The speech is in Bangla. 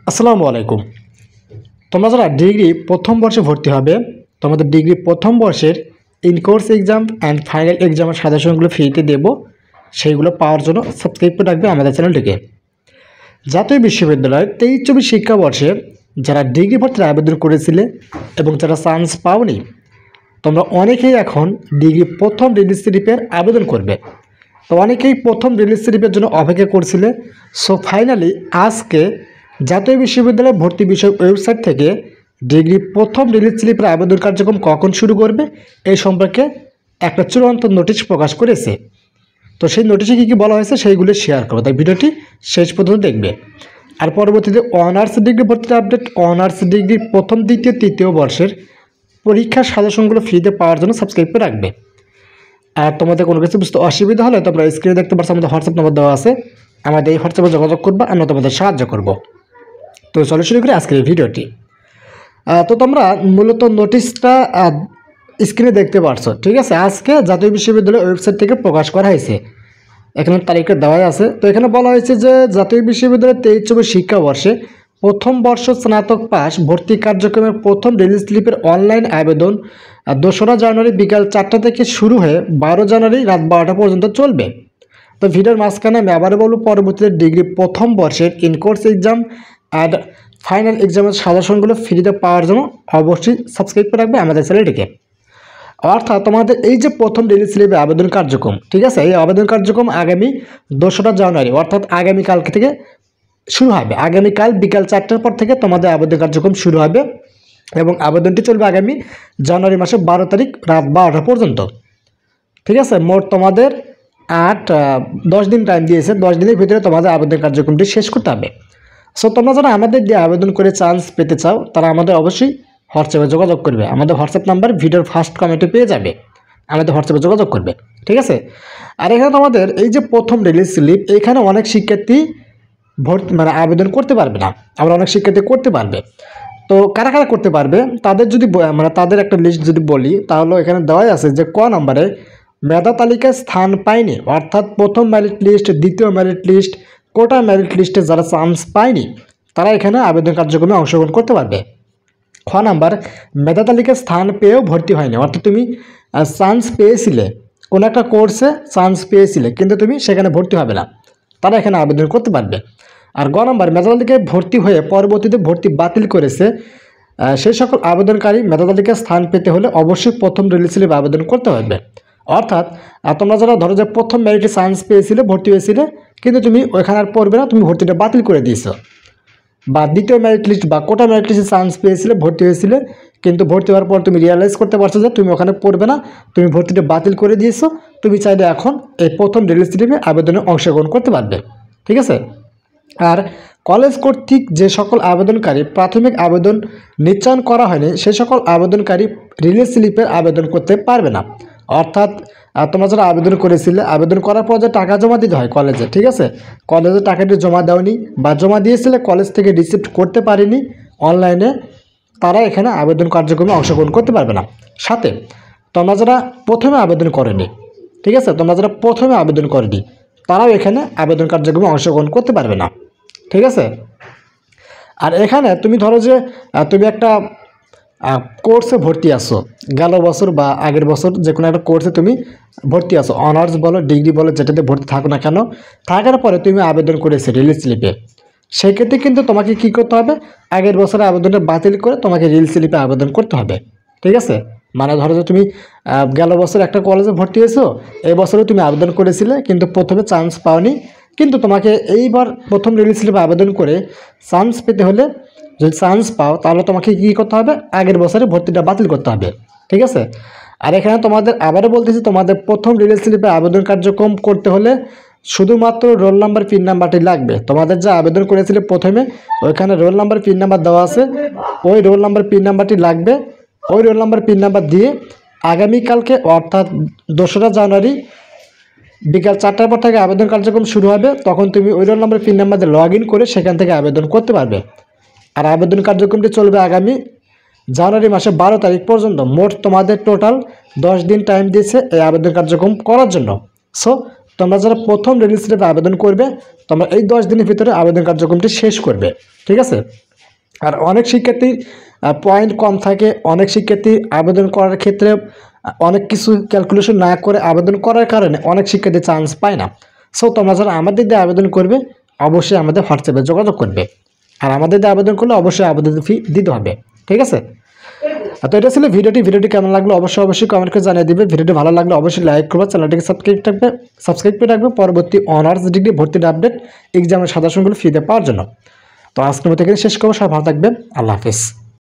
আসসালামু আলাইকুম। তোমরা যারা ডিগ্রি প্রথম বর্ষে ভর্তি হবে, তোমাদের ডিগ্রি প্রথম বর্ষের ইনকোর্স এক্সাম অ্যান্ড ফাইনাল এক্সামের সাজেশনগুলো ফ্রিতে দেব। সেইগুলো পাওয়ার জন্য সাবস্ক্রাইব করে রাখবে আমাদের চ্যানেলটিকে। জাতীয় বিশ্ববিদ্যালয়ের 23-24 শিক্ষাবর্ষে যারা ডিগ্রি ভর্তির আবেদন করেছিলে এবং যারা চান্স পাওনি, তোমরা অনেকেই এখন ডিগ্রি প্রথম রিলিজ স্লিপের আবেদন করবে। তো অনেকেই প্রথম রিলিজ স্লিপের জন্য অপেক্ষা করছিলে। সো ফাইনালি আজকে জাতীয় বিশ্ববিদ্যালয় ভর্তি বিষয়ক ওয়েবসাইট থেকে ডিগ্রি প্রথম রিলিজ স্লিপের আবেদন কার্যক্রম কখন শুরু করবে এই সম্পর্কে একটা চূড়ান্ত নোটিশ প্রকাশ করেছে। তো সেই নোটিশে কী কী বলা হয়েছে সেইগুলো শেয়ার করবো, তাই ভিডিওটি শেষ পর্যন্ত দেখবে। আর পরবর্তীতে অনার্স ডিগ্রি ভর্তির আপডেট, অনার্স ডিগ্রি প্রথম, দ্বিতীয়, তৃতীয় বর্ষের পরীক্ষার সাজেশনগুলো ফ্রিতে পাওয়ার জন্য সাবস্ক্রাইব করে রাখবে। আর তোমাদের কোনো কিছু বুঝতে অসুবিধা হলে তোমরা স্ক্রিনে দেখতে পাচ্ছ আমাদের হোয়াটসঅ্যাপ নম্বর দেওয়া আছে, আমাদের এই হোয়াটসঅ্যাপে যোগাযোগ করবে, আমরা তোমাদের সাহায্য করব। তো চলো শুরু করি আজকের এই ভিডিওটি। তো তোমরা মূলত নোটিশটা স্ক্রিনে দেখতে পারছো, ঠিক আছে। আজকে জাতীয় বিশ্ববিদ্যালয় ওয়েবসাইট থেকে প্রকাশ করা হয়েছে, এখানে তারিখটা দেওয়াই আছে। তো এখানে বলা হয়েছে যে জাতীয় বিশ্ববিদ্যালয়ের 23-24 শিক্ষাবর্ষে প্রথম বর্ষ স্নাতক পাস ভর্তি কার্যক্রমের প্রথম রিলিজ স্লিপের অনলাইন আবেদন 2রা জানুয়ারি বিকাল 4টা থেকে শুরু হয়ে 12 জানুয়ারি রাত 12টা পর্যন্ত চলবে। তো ভিডিওর মাঝখানে আমি আবারও বলব, পরবর্তীতে ডিগ্রি প্রথম বর্ষের ইনকোর্স এক্সাম অ্যান্ড ফাইনাল এক্সামের সাজেশনগুলো ফ্রিতে পাওয়ার জন্য অবশ্যই সাবস্ক্রাইব করে রাখবে আমাদের চ্যানেলটিকে। অর্থাৎ তোমাদের এই যে প্রথম রিলিজ স্লিপে আবেদন কার্যক্রম, ঠিক আছে, এই আবেদন কার্যক্রম আগামী 2রা জানুয়ারি অর্থাৎ আগামীকালকে থেকে শুরু হবে। আগামীকাল বিকাল 4টার পর থেকে তোমাদের আবেদন কার্যক্রম শুরু হবে এবং আবেদনটি চলবে আগামী জানুয়ারি মাসের 12 তারিখ রাত 12টা পর্যন্ত, ঠিক আছে। মোট তোমাদের 10 দিন টাইম দিয়েছে। 10 দিনের ভিতরে তোমাদের আবেদন কার্যক্রমটি শেষ করতে হবে। সো তোমরা যারা আমাদের দিয়ে আবেদন করে চান্স পেতে চাও তারা আমাদের অবশ্যই হোয়াটসঅ্যাপে যোগাযোগ করবে। আমাদের হোয়াটসঅ্যাপ নাম্বার ভিডিওর ফার্স্ট কমেন্টে পেয়ে যাবে, আমাদের হোয়াটসঅ্যাপে যোগাযোগ করবে, ঠিক আছে। আর এখানে তোমাদের এই যে প্রথম রিলিজ স্লিপ, এখানে অনেক শিক্ষার্থী আবেদন করতে পারবে না, আবার অনেক শিক্ষার্থী করতে পারবে। তো কারা কারা করতে পারবে তাদের যদি তাদের একটা লিস্ট যদি বলি, তাহলে এখানে দেওয়াই আছে যে ক নম্বরে মেধা তালিকায় স্থান পায়নি, অর্থাৎ প্রথম মেরিট লিস্ট, দ্বিতীয় মেরিট লিস্ট, কোটা মেরিট লিস্টে যারা চান্স পায়নি তারা এখানে আবেদন কার্যক্রমে অংশগ্রহণ করতে পারবে। খ নাম্বার মেধা তালিকায় স্থান পেয়েও ভর্তি হয়নি, অর্থাৎ তুমি চান্স পেয়েছিলে, কোনো একটা কোর্সে চান্স পেয়েছিলে কিন্তু তুমি সেখানে ভর্তি হবে না, তারা এখানে আবেদন করতে পারবে। আর গ নম্বর মেধা তালিকায় ভর্তি হয়ে পরবর্তীতে ভর্তি বাতিল করেছে, সেই সকল আবেদনকারী মেধা তালিকায় স্থান পেতে হলে অবশ্যই প্রথম রিলিজ স্লিপে আবেদন করতে হবে। অর্থাৎ তোমরা যারা ধরো যে প্রথম মেরিটে চান্স পেয়েছিলে, ভর্তি হয়েছিলে, কিন্তু তুমি ওইখানে আর পড়বে না, তুমি ভর্তিটা বাতিল করে দিয়েছো, বা দ্বিতীয় মেরিট লিস্ট বা কোটা মেরিট লিস্টে চান্স পেয়েছিলে, ভর্তি হয়েছিলে, কিন্তু ভর্তি হওয়ার পর তুমি রিয়ালাইজ করতে পারছো যে তুমি ওখানে পড়বে না, তুমি ভর্তিটা বাতিল করে দিয়েছো, তুমি চাইলে এখন এই প্রথম রিলিজ স্লিপে আবেদনে অংশগ্রহণ করতে পারবে, ঠিক আছে। আর কলেজ কর্তৃক যে সকল আবেদনকারী প্রাথমিক আবেদন নিশ্চয়ন করা হয়নি সেই সকল আবেদনকারী রিলিজ স্লিপের আবেদন করতে পারবে না। অর্থাৎ তোমরা যারা আবেদন করেছিলে, আবেদন করার পর যে টাকা জমা দিতে হয় কলেজে, ঠিক আছে, কলেজে টাকাটি জমা দেওনি বা জমা দিয়েছিলে কলেজ থেকে রিসিভ করতে পারেনি অনলাইনে, তারা এখানে আবেদন কার্যক্রমে অংশগ্রহণ করতে পারবে না। সাথে তোমরা যারা প্রথমে আবেদন করেনি, ঠিক আছে, তোমরা যারা প্রথমে আবেদন করেনি তারাও এখানে আবেদন কার্যক্রমে অংশগ্রহণ করতে পারবে না, ঠিক আছে। আর এখানে তুমি ধরো যে তুমি একটা কোর্সে ভর্তি আসো, গেল বছর বা আগের বছর যে কোনো একটা কোর্সে তুমি ভর্তি আসো, অনার্স বলো ডিগ্রি বলো যেটাতে ভর্তি থাকো না কেন, থাকার পরে তুমি আবেদন করেছো রিলিজ স্লিপে, সেক্ষেত্রে কিন্তু তোমাকে কী করতে হবে, আগের বছরের আবেদনটা বাতিল করে তোমাকে রিলিজ স্লিপে আবেদন করতে হবে, ঠিক আছে। মানে ধরো যে তুমি গেল বছর একটা কলেজে ভর্তি হয়েছো, এই বছরে তুমি আবেদন করেছিলে কিন্তু প্রথমে চান্স পাওনি, কিন্তু তোমাকে এইবার প্রথম রিলিজ স্লিপে আবেদন করে চান্স পেতে হলে, যদি চান্স পাও তাহলে তোমাকে কী করতে হবে, আগের বছরে ভর্তিটা বাতিল করতে হবে, ঠিক আছে। আর এখানে তোমাদের আবারও বলতেছি, তোমাদের প্রথম রিলিজ স্লিপে আবেদন কার্যক্রম করতে হলে শুধুমাত্র রোল নাম্বার পিন নাম্বারটি লাগবে। তোমাদের যা আবেদন করেছিলে প্রথমে ওইখানে রোল নাম্বার পিন নাম্বার দেওয়া আছে, ওই রোল নাম্বার পিন নাম্বারটি লাগবে। ওই রোল নাম্বার পিন নাম্বার দিয়ে আগামীকালকে অর্থাৎ 2রা জানুয়ারি বিকাল 4টার পর থেকে আবেদন কার্যক্রম শুরু হবে, তখন তুমি ওই রোল নাম্বার পিন নাম্বার দিয়ে লগ ইন করে সেখান থেকে আবেদন করতে পারবে। আর আবেদন কার্যক্রমটি চলবে আগামী জানুয়ারি মাসে 12 তারিখ পর্যন্ত। মোট তোমাদের টোটাল 10 দিন টাইম দিয়েছে এই আবেদন কার্যক্রম করার জন্য। সো তোমরা যারা প্রথম রিলিজ স্লিপে আবেদন করবে তোমরা এই 10 দিনের ভিতরে আবেদন কার্যক্রমটি শেষ করবে, ঠিক আছে। আর অনেক শিক্ষার্থী পয়েন্ট কম থাকে, অনেক শিক্ষার্থী আবেদন করার ক্ষেত্রে অনেক কিছু ক্যালকুলেশন না করে আবেদন করার কারণে অনেক শিক্ষার্থী চান্স পায় না। সো তোমরা যারা আমাদের দিয়ে আবেদন করবে অবশ্যই আমাদের হোয়াটসঅ্যাপে যোগাযোগ করবে, আর আমাদের দিয়ে আবেদন করলে অবশ্যই আবেদন ফি দিতে হবে, ঠিক আছে। তো এটা ছিল ভিডিওটি কেমন লাগলো অবশ্যই কমেন্ট করে জানিয়ে দিবে। ভিডিওটি ভালো লাগলে অবশ্যই লাইক করবে, চ্যানেলটিকে সাবস্ক্রাইব করে রাখবে পরবর্তী অনার্স ডিগ্রি ভর্তির আপডেট, এক্সামের সাজেশনগুলো ফ্রিতে পাওয়ার জন্য। তো আজকের মতো এখানে শেষ করবো। সবাই ভালো থাকবেন, আল্লাহ হাফেজ।